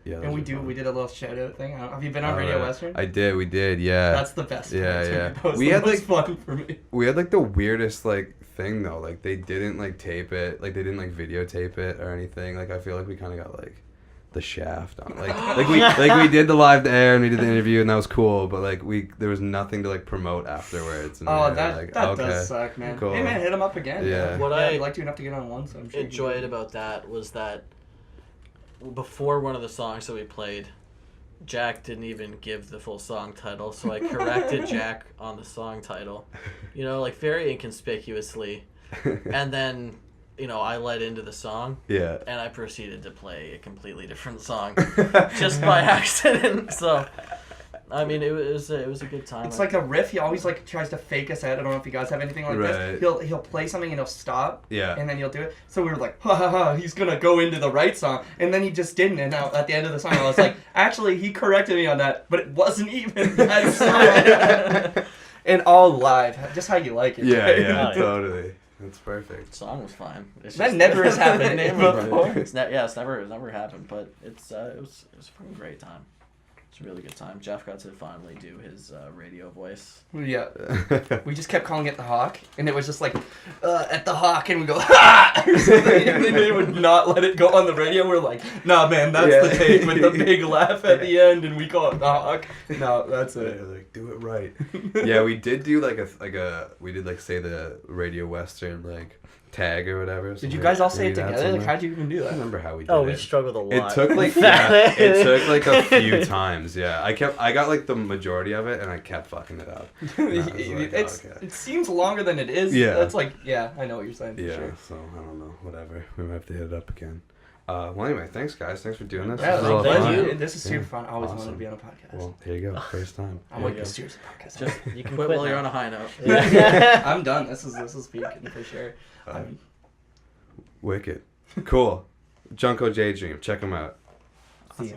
Yeah. And we did a little shout out thing. Have you been on Radio Western? I did. We did. Yeah. That's the best. Yeah, part, yeah. That was We the had, most like- fun for me. We had like the weirdest like thing though. Like they didn't like tape it. Like they didn't like videotape it or anything. Like I feel like we kind of got like the shaft on. Like we did the live air and we did the interview and that was cool. But like there was nothing to like promote afterwards. And Oh, we that were like, that okay, does suck, man. cool. Hey, man, hit him up again. Yeah. What I'd like to enough to get on one, so I'm sure. enjoyed about that was that before one of the songs that we played, Jack didn't even give the full song title, so I corrected Jack on the song title, you know, like very inconspicuously, and then, you know, I led into the song, Yeah. and I proceeded to play a completely different song, just by accident, so... I mean, it was a good time. It's like a riff. He always like tries to fake us out. I don't know if you guys have anything like Right. this. He'll play something and he'll stop. Yeah. And then he'll do it. So we were like, ha ha ha, he's gonna go into the right song, and then he just didn't. And now at the end of the song, I was like, actually, he corrected me on that, but it wasn't even that song. And all live, just how you like it. Yeah. right? Yeah. Oh, yeah. Totally. That's perfect. The song was fine. It's That just- never has happened Never- before. it's never happened, but it was a fucking great time. It's a really good time. Jeff got to finally do his radio voice. Yeah. We just kept calling it the Hawk, and it was just like, at the Hawk, and we go, ha! Or something, and then they would not let it go on the radio. We're like, nah, man, that's the take with the big laugh at the end, and we call it the Hawk. No, that's Yeah, it. like do it right. Yeah, we did do we did say the Radio Western like tag or whatever. Did you guys all say it Maybe that's together? Like, somewhere. how'd you even do I don't that? remember how we did Oh, it. we struggled a lot. It took like it took like a few times. Yeah, I got like the majority of it, and I kept fucking it up. And I was like, okay. It seems longer than it is. Yeah. That's like, yeah, I know what you're saying. For Yeah, Sure. so I don't know. Whatever. We might have to hit it up again. Well, anyway, thanks guys. Thanks for doing this. Yeah, This was a lot of thank fun. you. This is super Yeah. fun. I always wanted Awesome. to be on a podcast. Well, here you go. First time. I'm there like you a go. serious podcast. Just You can quit quit while you're now. on a high note. I'm done. This is peaking for sure. Wicked. Cool. Junko Daydream. Check them out. See ya.